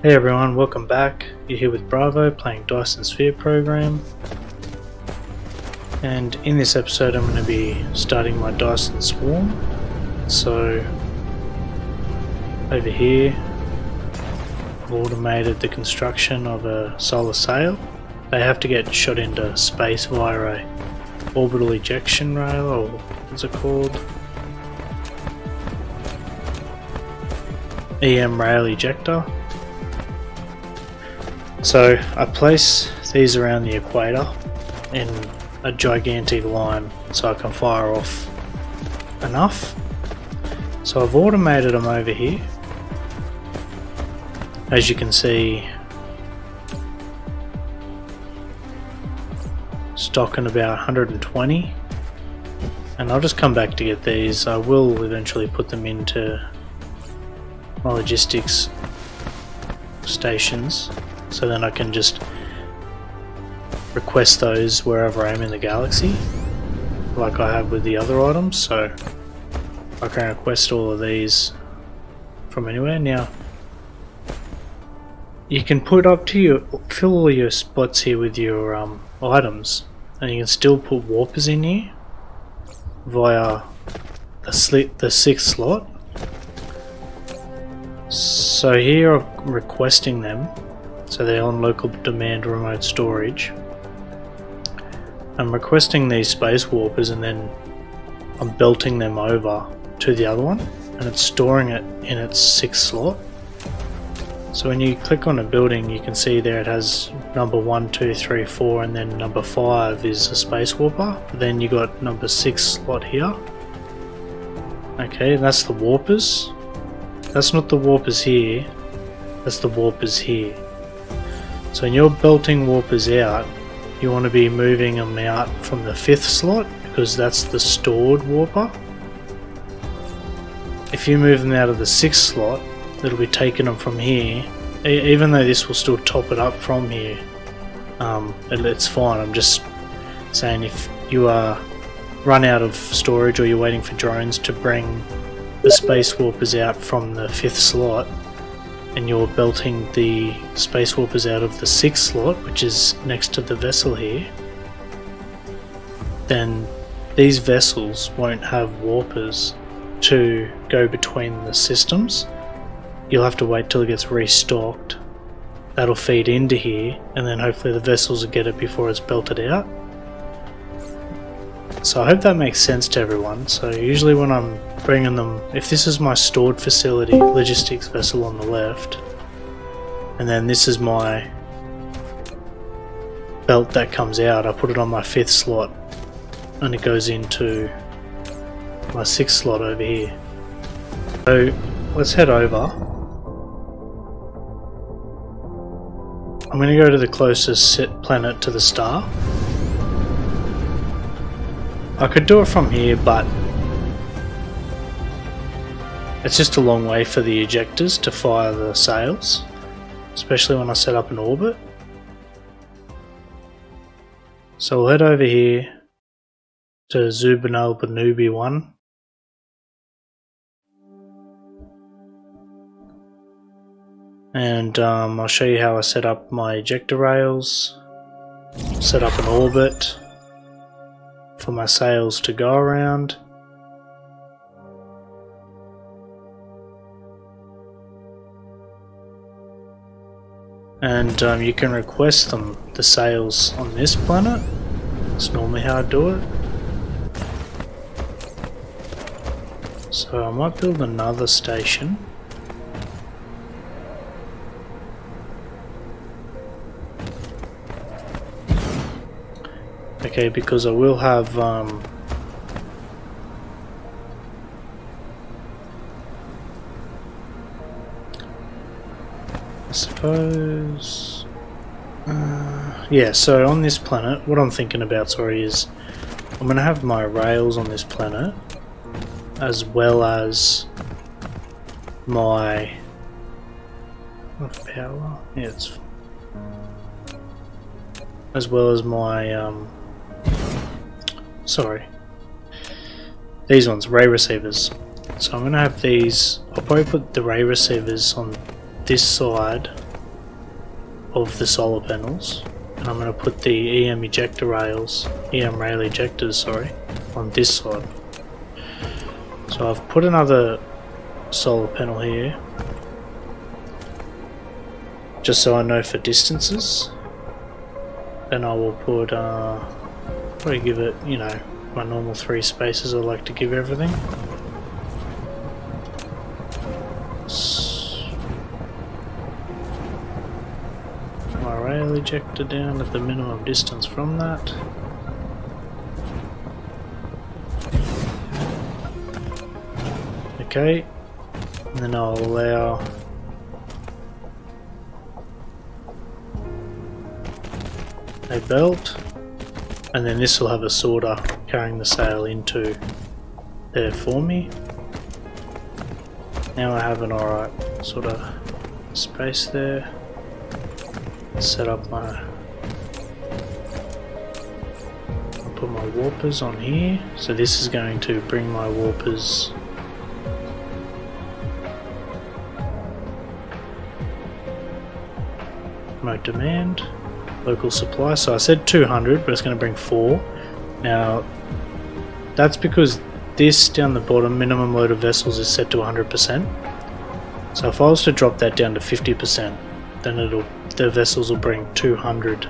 Hey everyone, welcome back. You're here with Bravo playing Dyson Sphere program, and in this episode I'm going to be starting my Dyson swarm. So over here I've automated the construction of a solar sail. They have to get shot into space via a orbital ejection rail, or what's it called? EM Rail Ejector. So I place these around the equator in a gigantic line so I can fire off enough. So I've automated them over here. As you can see, stocking about 120, and I'll just come back to get these. I will eventually put them into my logistics stations, so then I can just request those wherever I am in the galaxy, like I have with the other items. So I can request all of these from anywhere. Now you can put up to your fill all your spots here with your items, and you can still put warpers in here via the sixth slot. So here I'm requesting them, so they're on local demand remote storage. I'm requesting these space warpers, and then I'm belting them over to the other one, and it's storing it in its sixth slot. So when you click on a building, you can see there it has number 1, 2, 3, 4, and then number 5 is a space warper. Then you got number 6 slot here. Okay, that's the warpers. That's not the warpers here, that's the warpers here. So when you're belting warpers out, you want to be moving them out from the 5th slot, because that's the stored warper. If you move them out of the 6th slot, it'll be taking them from here. Even though this will still top it up from here, it's fine. I'm just saying, if you run out of storage, or you're waiting for drones to bring the space warpers out from the 5th slot, and you're belting the space warpers out of the 6th slot, which is next to the vessel here, then these vessels won't have warpers to go between the systems. You'll have to wait till it gets restocked. That'll feed into here, and then hopefully the vessels will get it before it's belted out. So I hope that makes sense to everyone. So usually when I'm bringing them, if this is my stored facility logistics vessel on the left, and then this is my belt that comes out, I put it on my 5th slot, and it goes into my 6th slot over here. So let's head over. I'm going to go to the closest planet to the star. I could do it from here, but it's just a long way for the ejectors to fire the sails, especially when I set up an orbit. So we'll head over here to Zubinal Banubi 1. And I'll show you how I set up my ejector rails, set up an orbit for my sails to go around. And you can request the sails on this planet. That's normally how I do it. So I might build another station. Okay, because I will have I suppose yeah, so on this planet, what I'm thinking about, sorry, is I'm going to have my rails on this planet, as well as my power, yeah, it's as well as my sorry, these ones, ray receivers. So I'm going to have these, I'll probably put the ray receivers on this side of the solar panels, and I'm going to put the EM Rail Ejectors, sorry, on this side. So I've put another solar panel here, just so I know for distances. Then I will put, probably give it, you know, my normal 3 spaces I like to give everything. My rail ejector down at the minimum distance from that. Okay, and then I'll allow a belt, and then this will have a sorter carrying the sail into there for me. Now I have an alright sort of space there. Set up my, I'll put my warpers on here, so this is going to bring my warpers remote demand, local supply. So I said 200, but it's going to bring 4. Now that's because this down the bottom, minimum load of vessels, is set to 100%. So if I was to drop that down to 50%, then the vessels will bring 200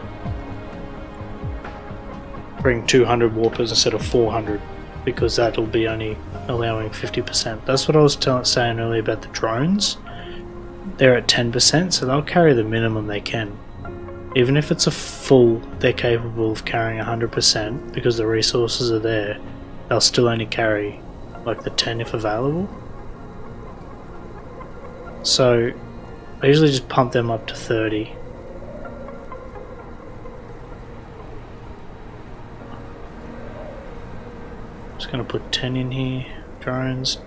warpers instead of 400, because that will be only allowing 50%. That's what I was saying earlier about the drones. They're at 10%, so they'll carry the minimum they can. Even if it's a full, they're capable of carrying 100% because the resources are there. They'll still only carry like the 10 if available. So I usually just pump them up to 30. Just gonna put 10 in here. Drones.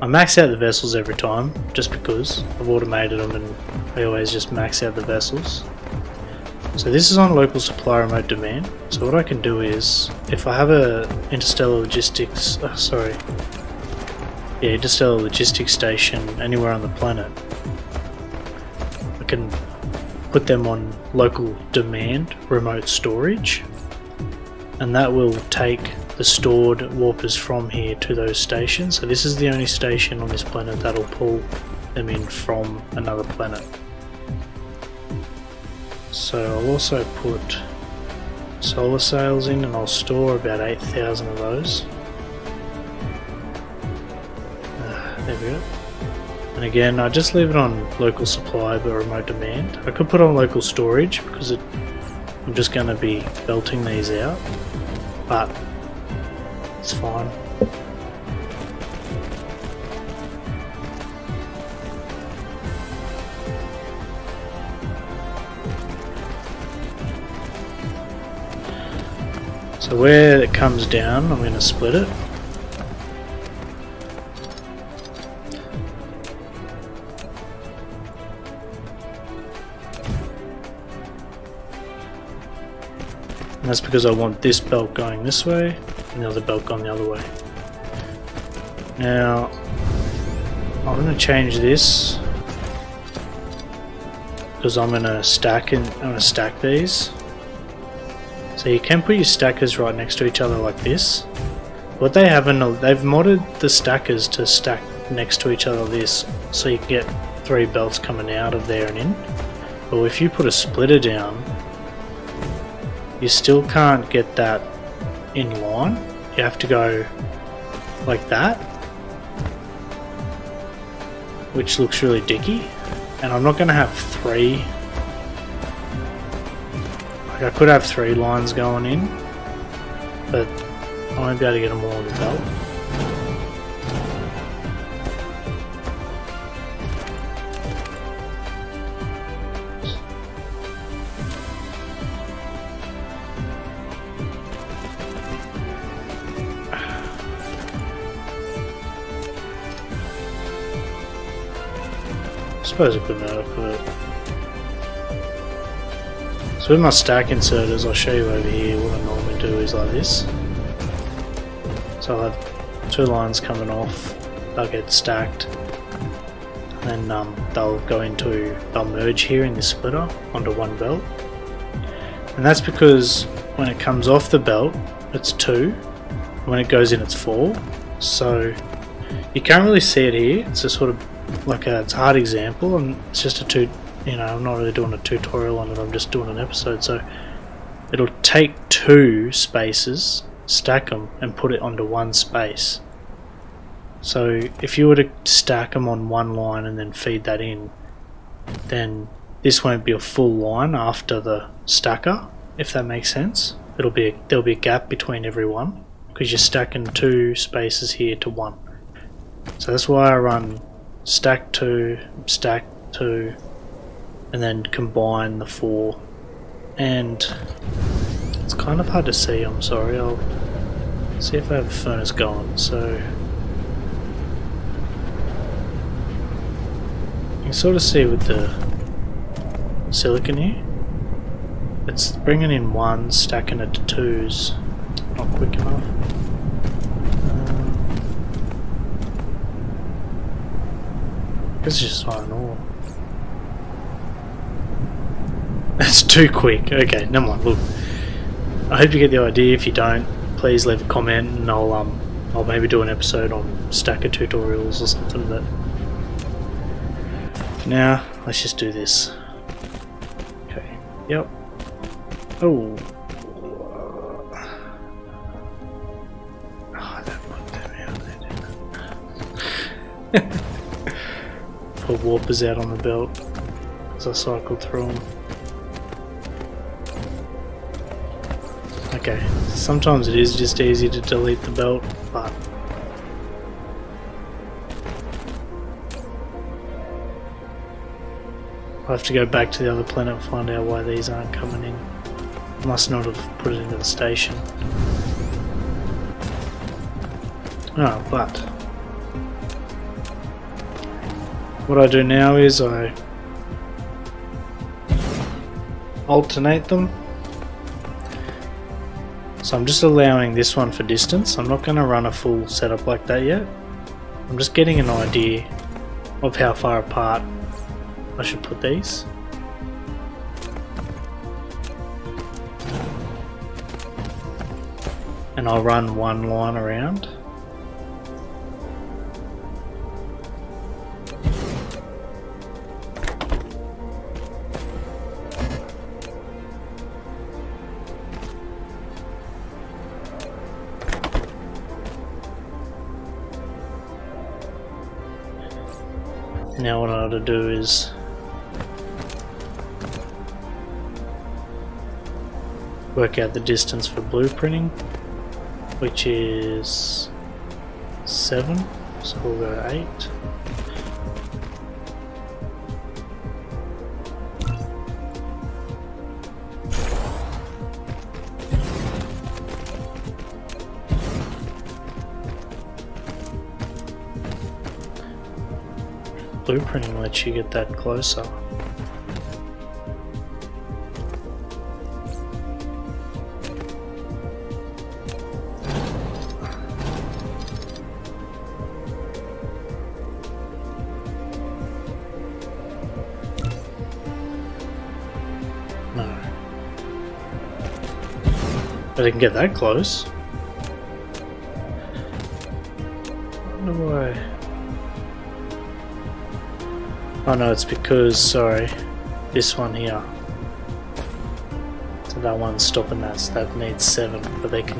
I max out the vessels every time, just because I've automated them and I always just max out the vessels. So this is on local supply remote demand. So what I can do is, if I have a interstellar logistics station anywhere on the planet, I can put them on local demand remote storage, and that will take the stored warpers from here to those stations. So this is the only station on this planet that'll pull them in from another planet. So I'll also put solar sails in, and I'll store about 8,000 of those. There we go. And again, I just leave it on local supply but remote demand. I could put on local storage because I'm just going to be belting these out, but it's fine. So where it comes down, I'm going to split it. And that's because I want this belt going this way and the other belt going the other way. Now I'm going to change this because I'm going to stack these. So you can put your stackers right next to each other like this. What they have, they've modded the stackers to stack next to each other like this, so you can get 3 belts coming out of there and in. But if you put a splitter down, you still can't get that in line. You have to go like that, which looks really dicky. And I'm not going to have 3. I could have 3 lines going in, but I won't be able to get them all on the belt. I suppose I could not put it. So with my stack inserters, I'll show you over here. What I normally do is like this. So I'll have 2 lines coming off, they'll get stacked. Then they'll merge here in this splitter onto one belt. And that's because when it comes off the belt, it's 2. When it goes in, it's 4. So you can't really see it here. It's a sort of like it's a hard example, and it's just I'm not really doing a tutorial on it. I'm just doing an episode. So it'll take 2 spaces, stack them, and put it onto one space. So if you were to stack them on one line and then feed that in, then this won't be a full line after the stacker, if that makes sense. There'll be a gap between every one because you're stacking 2 spaces here to 1. So that's why I run stack 2, and then combine the 4. And it's kind of hard to see, I'm sorry. I'll see if I have a furnace going. So you can sort of see with the silicon here, it's bringing in 1, stacking it to 2s, not quick enough. It's just iron ore. That's too quick. Okay, never mind. Look, I hope you get the idea. If you don't, please leave a comment, and I'll maybe do an episode on stacker tutorials or something. But for now, let's just do this. Okay. Yep. Oh. I don't put them out there, didn't I? Put warpers out on the belt as I cycle through them. Okay, sometimes it is just easy to delete the belt, but I have to go back to the other planet and find out why these aren't coming in. I must not have put it into the station. Oh, but what I do now is I alternate them. So I'm just allowing this one for distance. I'm not going to run a full setup like that yet. I'm just getting an idea of how far apart I should put these. And I'll run one line around. Now what I ought to do is work out the distance for blueprinting, which is 7, so we'll go 8. Blueprinting lets you get that closer. No. But I can get that close. I wonder why. Oh no, it's because, sorry, this one here. So that one's stopping that, so that needs 7, but they can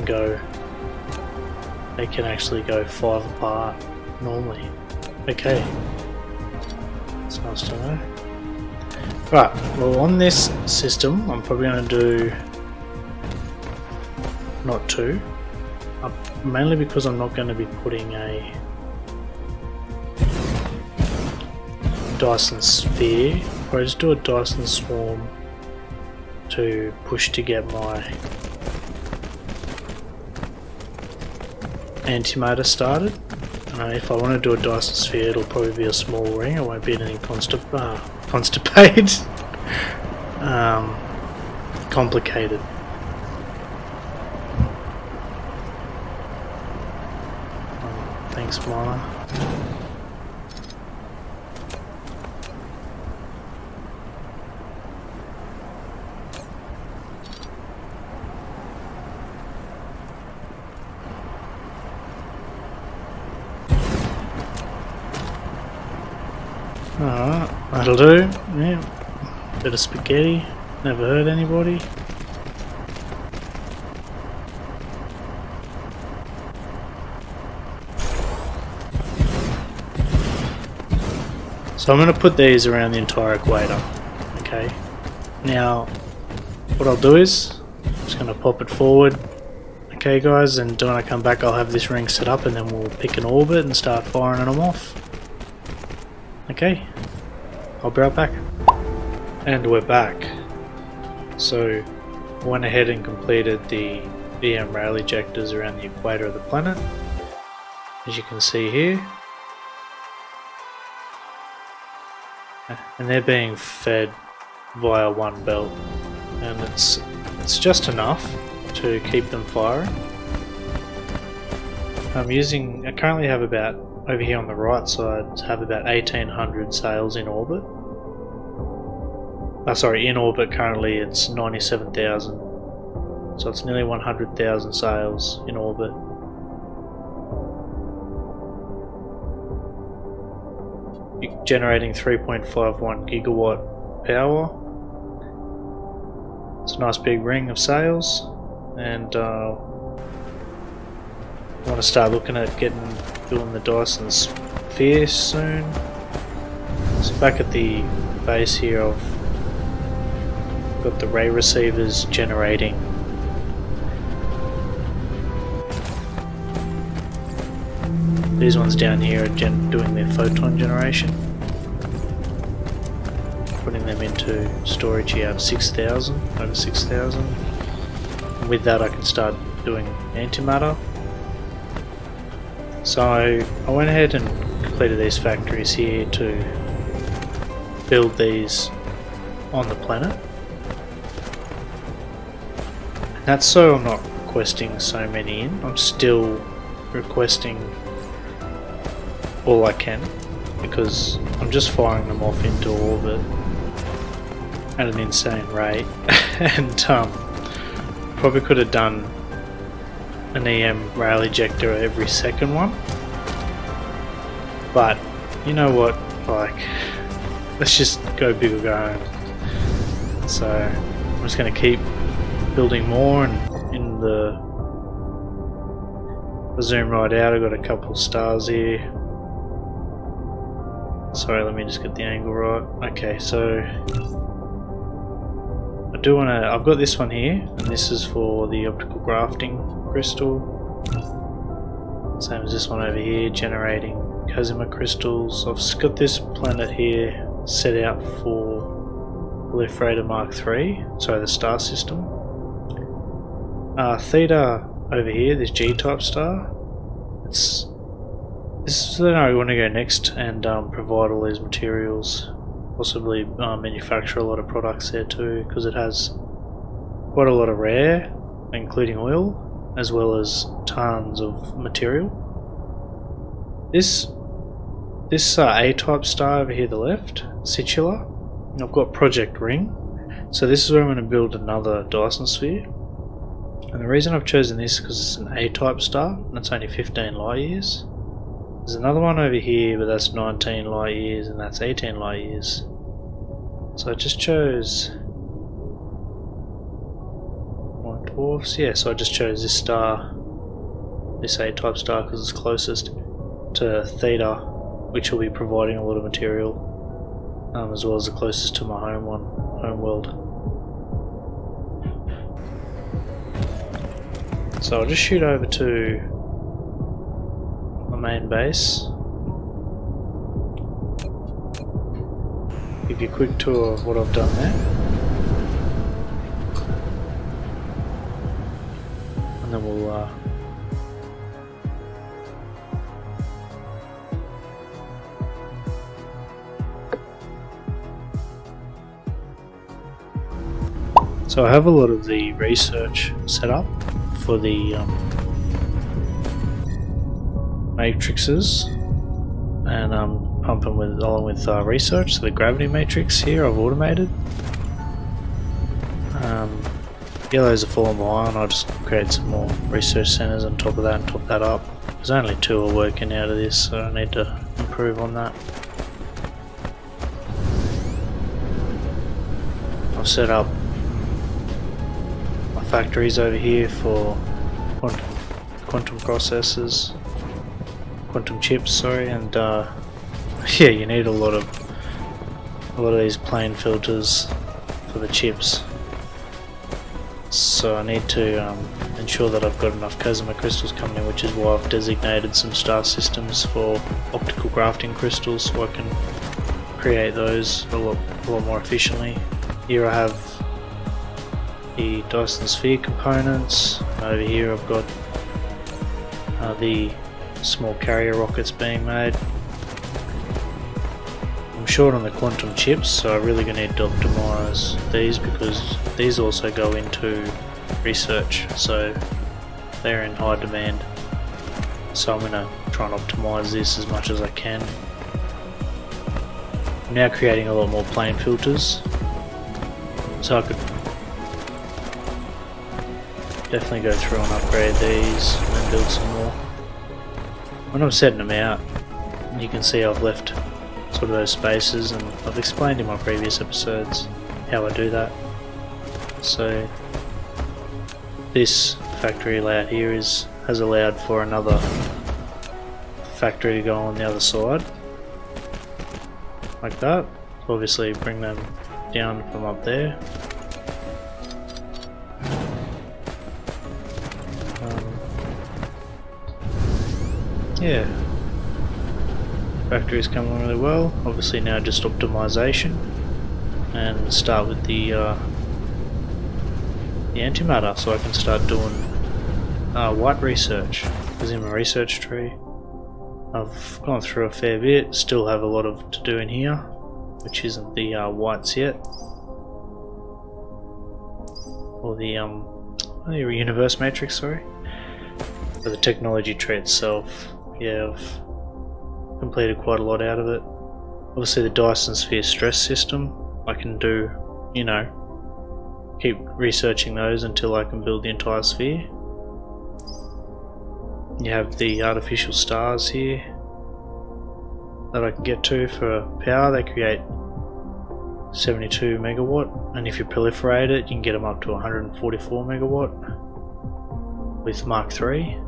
actually go 5 apart normally. Okay. That's nice to know. Right, well on this system, I'm probably going to do not 2. Mainly because I'm not going to be putting a Dyson sphere, or I just do a Dyson swarm to push to get my antimatter started. And if I want to do a Dyson sphere, it'll probably be a small ring. It won't be anything constipated, complicated. Thanks, Mana. That'll do, yeah. Bit of spaghetti, never hurt anybody. So I'm going to put these around the entire equator, okay? Now, what I'll do is, I'm just going to pop it forward, okay guys, and when I come back I'll have this ring set up and then we'll pick an orbit and start firing them off. Okay, I'll be right back. And we're back. So, I went ahead and completed the EM Rail Ejectors around the equator of the planet, as you can see here. And they're being fed via one belt, and it's just enough to keep them firing. I currently have about, over here on the right side, have about 1800 sails in orbit. In orbit currently it's 97,000, so it's nearly 100,000 sails in orbit. Generating 3.51 gigawatt power. It's a nice big ring of sails, and I want to start looking at building the Dyson sphere soon. So back at the base here I've got the ray receivers generating these ones down here are doing their photon generation. Putting them into storage here, I have 6,000, over 6,000. And with that I can start doing antimatter. So I went ahead and completed these factories here to build these on the planet. And that's so I'm not requesting so many in, I'm still requesting all I can, because I'm just firing them off into orbit at an insane rate. And probably could have done an EM Rail Ejector every second one, but you know what, like, let's just go big or go home. So I'm just going to keep building more, and in the zoom right out I've got a couple of stars here. Sorry, let me just get the angle right. Okay, so I do want to, I've got this one here, and this is for the optical grafting crystal. Same as this one over here, generating Cosima crystals. I've got this planet here set out for Proliferator Mark III, sorry, the star system. Theta over here, this G-type star, this is where I want to go next and provide all these materials, possibly manufacture a lot of products there too, because it has quite a lot of rare, including oil, as well as tons of material. This A-type star over here, the left, Situla, I've got Project Ring, so this is where I'm going to build another Dyson sphere. And the reason I've chosen this is because it's an A-type star, and it's only 15 light years. There's another one over here, but that's 19 light years, and that's 18 light years. So I just chose white dwarfs. Yeah, so I just chose this star, this A-type star, because it's closest to Theta, which will be providing a lot of material, as well as the closest to my home world. So I'll just shoot over to main base, give you a quick tour of what I've done there, and then we'll so I have a lot of the research set up for the matrices, and I'm pumping along with research. So the gravity matrix here I've automated. Yellows are falling behind. I'll just create some more research centers on top of that and top that up. There's only 2 are working out of this, so I need to improve on that. I've set up my factories over here for quantum processors, quantum chips, sorry, and yeah, you need a lot of these plane filters for the chips. So I need to ensure that I've got enough Casimir crystals coming in, which is why I've designated some star systems for optical grafting crystals, so I can create those a lot more efficiently. Here I have the Dyson sphere components. Over here I've got the small carrier rockets being made. I'm short on the quantum chips, so I'm really going to need to optimize these because these also go into research, so they're in high demand. So I'm going to try and optimize this as much as I can. I'm now creating a lot more plane filters, so I could definitely go through and upgrade these and then build some more. When I'm setting them out, you can see I've left sort of those spaces, and I've explained in my previous episodes how I do that. So this factory layout here has allowed for another factory to go on the other side, like that. Obviously bring them down from up there. Yeah, factory's coming really well. Obviously now just optimization, and start with the antimatter, so I can start doing white research. Because in my research tree I've gone through a fair bit, still have a lot to do in here, which isn't the whites yet, or the universe matrix, sorry. For the technology tree itself, yeah, I've completed quite a lot out of it. Obviously the Dyson sphere stress system, I can do, you know, keep researching those until I can build the entire sphere. You have the artificial stars here that I can get to for power. They create 72 megawatt, and if you proliferate it you can get them up to 144 megawatt with Mark III.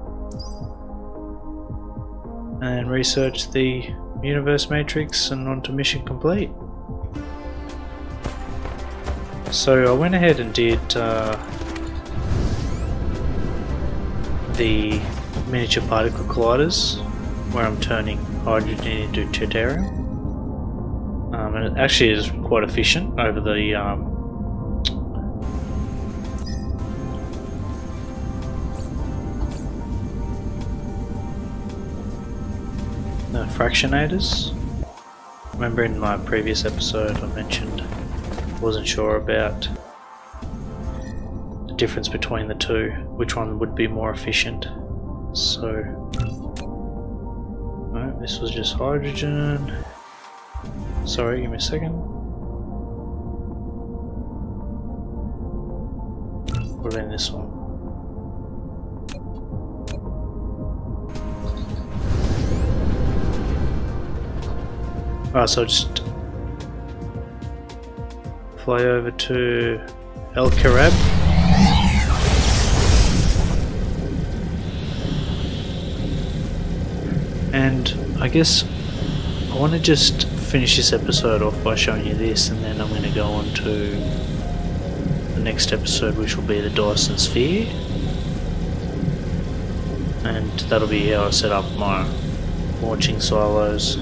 And research the universe matrix and onto mission complete. So I went ahead and did the miniature particle colliders, where I'm turning hydrogen into deuterium, and it actually is quite efficient over the fractionators. Remember in my previous episode I mentioned I wasn't sure about the difference between the two, which one would be more efficient. So no, this was just hydrogen. Sorry, give me a second. Put in this one. Alright, so I'll just fly over to El Karab. And I guess I want to just finish this episode off by showing you this, and then I'm going to go on to the next episode, which will be the Dyson sphere. And that'll be how I set up my launching silos.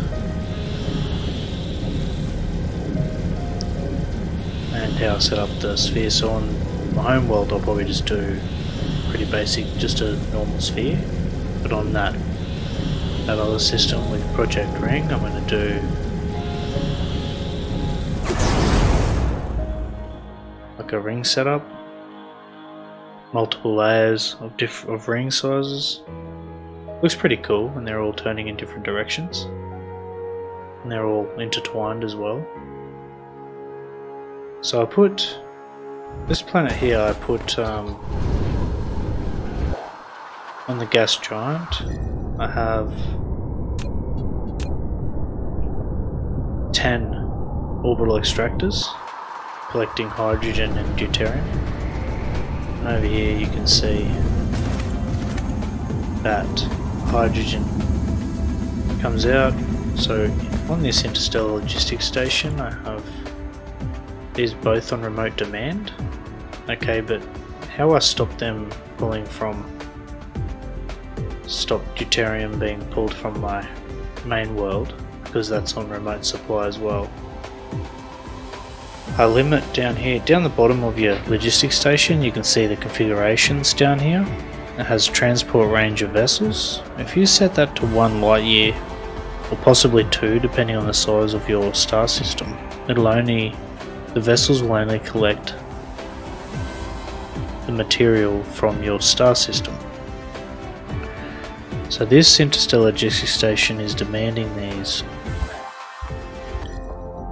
And how I set up the sphere. So on my home world I'll probably just do pretty basic, just a normal sphere, but on that other system with Project Ring I'm going to do like a ring setup, multiple layers of ring sizes. Looks pretty cool, and they're all turning in different directions, and they're all intertwined as well. So I put this planet here, I put on the gas giant, I have 10 orbital extractors, collecting hydrogen and deuterium. And over here you can see that hydrogen comes out. So on this interstellar logistics station I have these both on remote demand. Okay, but how I stop them pulling from, stop deuterium being pulled from my main world, because that's on remote supply as well. I limit down here, down the bottom of your logistics station, you can see the configurations down here. It has transport range of vessels. If you set that to 1 light year, or possibly 2 depending on the size of your star system, the vessels will only collect the material from your star system. So this interstellar logistics station is demanding these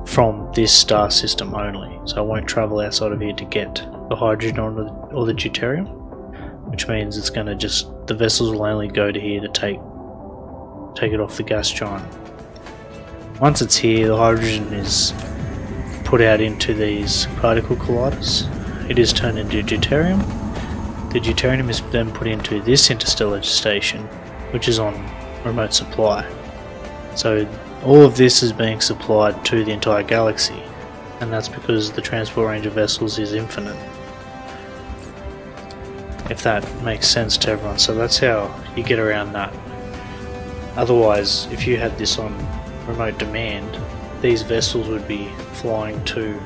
from this star system only, so I won't travel outside of here to get the hydrogen or the deuterium, which means it's going to the vessels will only go to here to take it off the gas giant. Once it's here, the hydrogen is put out into these particle colliders. It is turned into deuterium. The deuterium is then put into this interstellar station, which is on remote supply. So all of this is being supplied to the entire galaxy, and that's because the transport range of vessels is infinite. If that makes sense to everyone, so that's how you get around that. Otherwise, if you had this on remote demand, these vessels would be flying to,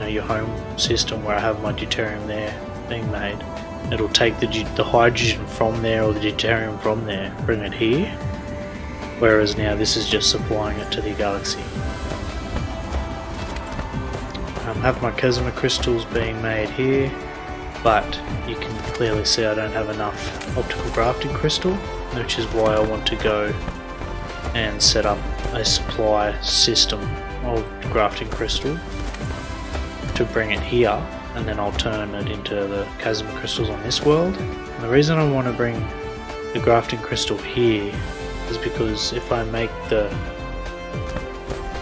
your home system where I have my deuterium there being made. It'll take the hydrogen from there or the deuterium from there, bring it here, whereas now this is just supplying it to the galaxy. I have my Casimir crystals being made here, but you can clearly see I don't have enough optical grafting crystal, which is why I want to go and set up a supply system of grafting crystal to bring it here, and then I'll turn it into the Casimir crystals on this world. And the reason I want to bring the grafting crystal here is because if I make the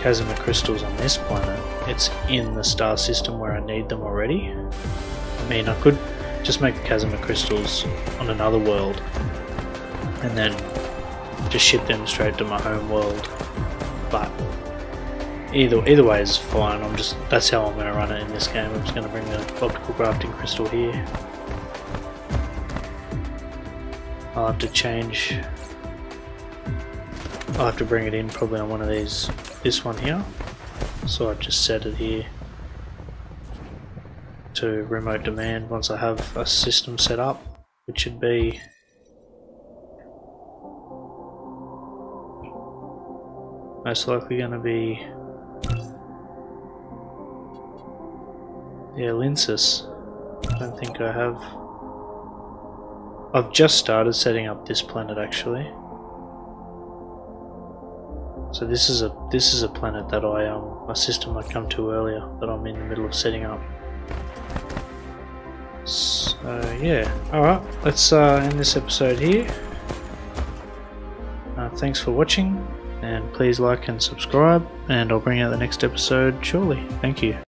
Casimir crystals on this planet, it's in the star system where I need them already. I mean, I could just make the Casimir crystals on another world and then just ship them straight to my home world, but either way is fine. That's how I'm going to run it in this game. I'm just going to bring the optical grafting crystal here. I'll have to bring it in probably on one of these, this one here, so I just set it here to remote demand once I have a system set up, which should be most likely going to be Linsis. I don't think I have. I've just started setting up this planet actually. So this is a planet that a system I come to earlier that I'm in the middle of setting up. So yeah, alright, let's end this episode here. Thanks for watching, and please like and subscribe, and I'll bring out the next episode shortly. Thank you.